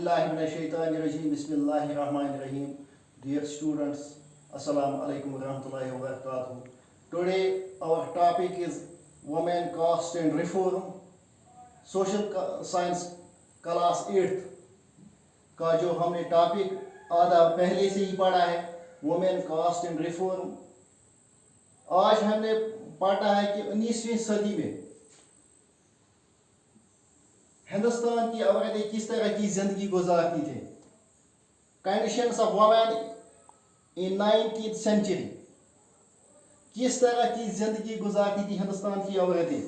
Bismillahirrahmanirrahim. Bismillahirrahmanirrahim. Dear students, Assalamu alaikum warahmatullahi wabarakatuh. Today our topic is women caste and reform. Social science class 8th का जो हमने topic आधा पहले से ही पढ़ा है, वुमेन कास्ट एंड रिफॉर्म. आज हमने पढ़ा है कि 19वीं सदी में हिंदुस्तान की औरतें किस तरह की जिंदगी गुजारती थी. Conditions of women in 19th century, किस तरह की जिंदगी गुजारती थी हिंदुस्तान की औरतें.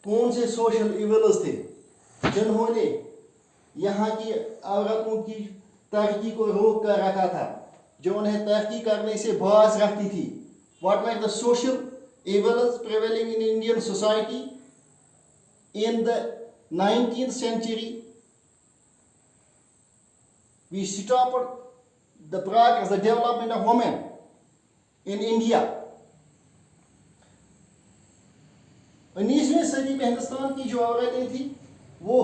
कौन से सोशल इवल्स थे जिन्होंने यहाँ की औरतों की तरक्की को रोक कर रखा था, जो उन्हें तरक्की करने से बाज रखती थी. What were the social evils prevailing in Indian society in the 19th century? We stopped the progress, the development of women in India. 19वीं सदी में हिंदुस्तान की जो औरतें थी वो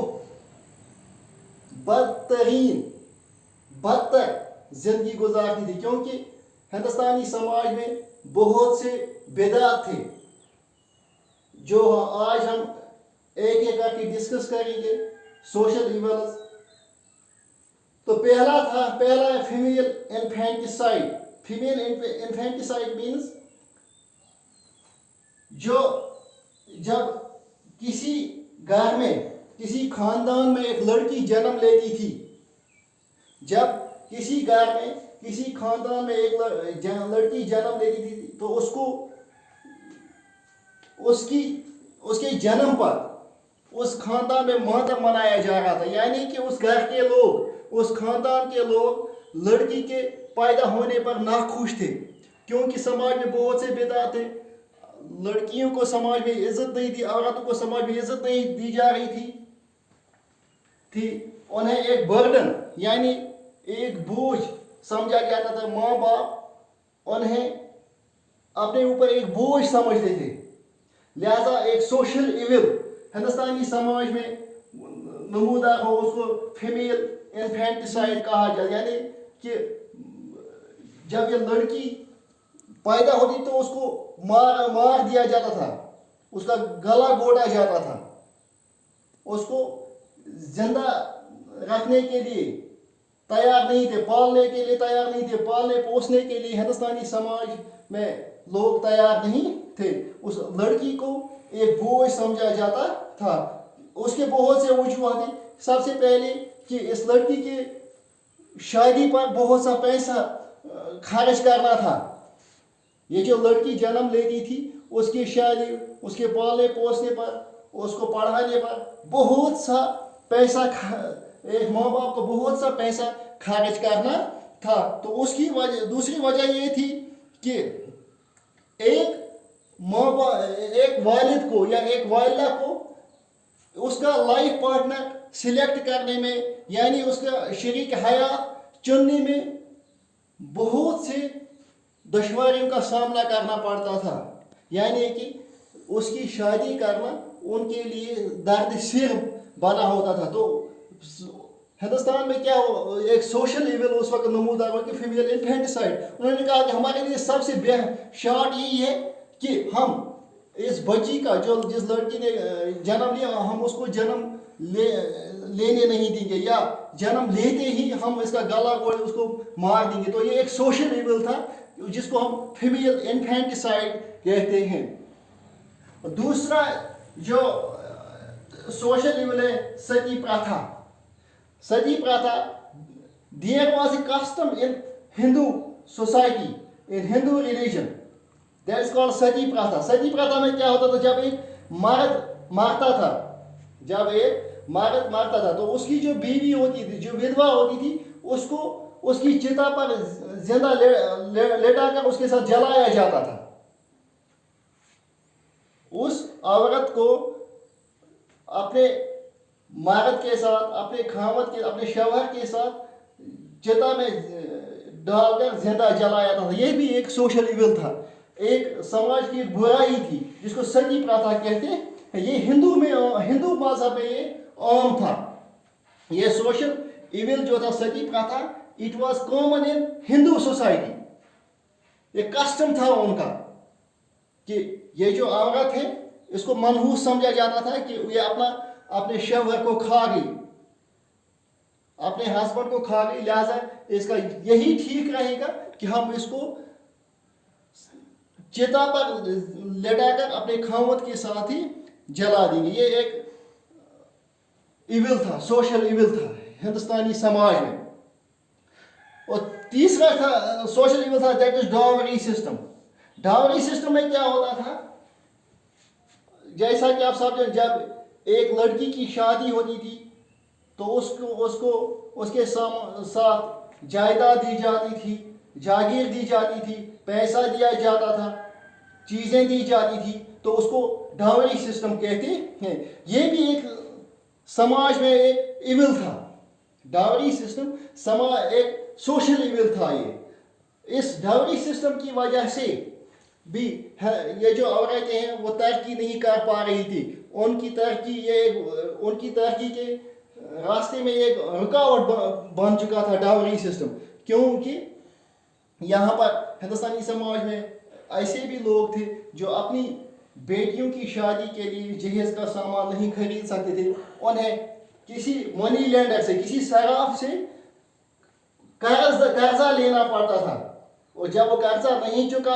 बदतर जिंदगी गुजारती थी, क्योंकि हिंदुस्तानी समाज में बहुत से बिदअत थे जो आज हम एक एक करके डिस्कस करेंगे. Social evils. तो पहला है female infanticide. Female infanticide means जो जब किसी घर में, किसी खानदान में एक लड़की जन्म लेती थी, जब किसी घर में, किसी खानदान में एक लड़की जन्म लेती थी, तो उसको उसके जन्म पर उस खानदान में मातम मनाया जा रहा था. यानी कि उस घर के लोग, उस खानदान के लोग लड़की के पैदा होने पर नाखुश थे, क्योंकि समाज में बहुत से बिदअत थे. लड़कियों को समाज में इज्जत नहीं थी, औरतों को समाज में इज्जत नहीं दी जा रही थी. उन्हें एक बर्डन यानी एक बोझ समझा जाता था. माँ बाप उन्हें अपने ऊपर एक बोझ समझते थे. लिहाजा एक सोशल इविल हिंदुस्तानी समाज में नमूदार हो, उसको फीमेल इन्फेंटिसाइड कहा जाता. यानी कि जब ये लड़की पैदा होती तो उसको मार दिया जाता था, उसका गला घोटा जाता था. उसको जिंदा रखने के लिए तैयार नहीं थे, पालने के लिए तैयार नहीं थे, पालने पोसने के लिए हिंदुस्तानी समाज में लोग तैयार नहीं थे. उस लड़की को एक बोझ समझा जाता था. उसके बहुत से वजूहत थे. सबसे पहले कि इस लड़की के शादी पर बहुत सा पैसा खर्च करना था. ये जो लड़की जन्म लेती थी, उसकी शादी, उसके पालने पोसने पर, उसको पढ़ाने पर बहुत सा पैसा, एक माँ बाप को बहुत सा पैसा खर्च करना था. तो उसकी वजह, दूसरी वजह ये थी कि एक वालिद को या एक वालिदा को उसका लाइफ पार्टनर सिलेक्ट करने में, यानी उसका शरीक हयात चुनने में बहुत से दुश्वारियों का सामना करना पड़ता था. यानी कि उसकी शादी करना उनके लिए दर्द सिर बना होता था. तो हिंदुस्तान में क्या एक सोशल इविल उस वक्त नमूदार हुआ कि फीमेल इन्फेंटिसाइड. उन्होंने कहा कि हमारे लिए सबसे शॉर्ट यही है कि हम इस बच्ची का, जो जिस लड़की ने जन्म लिया, हम उसको जन्म लेने नहीं देंगे, या जन्म लेते ही हम इसका गला घोट उसको मार देंगे. तो ये एक सोशल इविल था जिसको हम फीमेल इन्फेंटिसाइड कहते हैं. दूसरा जो सोशल इविल है सती प्रथा. सती प्रथा, there was a custom in Hindu society, in Hindu religion, that is called sati प्रथा. सती प्रथा में क्या होता था, जब एक मर्द मारता था तो उसकी जो बीवी होती थी, जो विधवा होती थी, उसको उसकी चिता पर जिंदा लेटाकर उसके साथ जलाया जाता था. उस औरत को अपने मर्द के साथ, अपने खावत के, अपने शौहर के साथ चिता में डालकर जिंदा जलाया था. यह भी एक सोशल इविल था, एक समाज की बुराई थी जिसको सती प्रथा कहते हैं. ये हिंदू मजहब में ये आम था. ये सोशल ایول جو تھا ستی پرتھا it was common in Hindu society. یہ کسٹم تھا ان کا کہ یہ جو عورت ہے اس کو منحوس سمجھا جاتا تھا کہ یہ اپنے شوہر کو کھا گئی, اپنے ہسبینڈ کو کھا گئی, لہذا اس کا یہی ٹھیک رہے گا کہ ہم اس کو چتا پر لٹا کر اپنے خاوند کے ساتھ ہی جلا دیں گے. یہ ایک ایول تھا, سوشل ایول تھا ہندوستانی سماج میں. اور تیسرا تھا سوشل ایول تھا that is dowry system. Dowry system میں کیا ہوتا تھا, جیسا کہ آپ سب جب ایک لڑکی کی شادی ہوتی تھی تو اس کے ساتھ جائیداد دی جاتی تھی, جاگیر دی جاتی تھی, پیسہ دیا جاتا تھا, چیزیں دی جاتی تھی, تو اس کو ڈاوری سسٹم کہتے ہیں. یہ بھی ایک سماج میں ایک ایول تھا. ڈاوری سسٹم ایک سوشل ایول تھا. اس ڈاوری سسٹم کی وجہ سے بھی یہ جو عورتیں ہیں وہ ترقی نہیں کر پا رہی تھی. ان کی ترقی کے راستے میں ایک رکاوٹ بن چکا تھا ڈاوری سسٹم, کیونکہ یہاں پر ہندوستانی سماج میں ایسے بھی لوگ تھے جو اپنی بیٹیوں کی شادی کے لیے جہیز کا سامان نہیں خرید سکتے تھے. انہیں کسی منی لینڈر سے, کسی صراف سے قرضہ لینا پڑتا تھا, اور جب وہ قرضہ نہیں چکا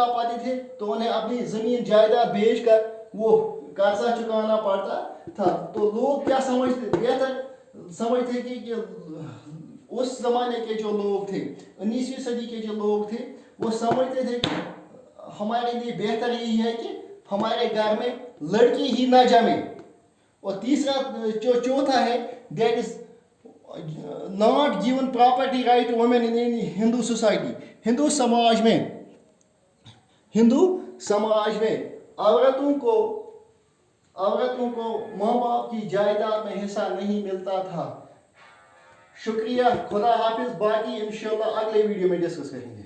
پاتے تھے تو انہیں اپنی زمین جائیداد بیچ کر وہ قرضہ چکانا پڑتا تھا. تو لوگ کیا سمجھتے کہ اس زمانے کے جو لوگ تھے, 19ویں صدی کے جو لوگ تھے, وہ سمجھتے تھے کہ ہمارے لیے بہتر یہی ہے کہ ہمارے گھر میں لڑکی ہی نہ جمے. اور تیسرا جو چوتھا ہے that is not given property right to women in Hindu society. Hindu سماج میں عورتوں کو ماں باپ کی جائیداد میں حصہ نہیں ملتا تھا. شکریہ, خدا حافظ. باقی انشاءاللہ اگلے ویڈیو میں ڈسکس کریں گے.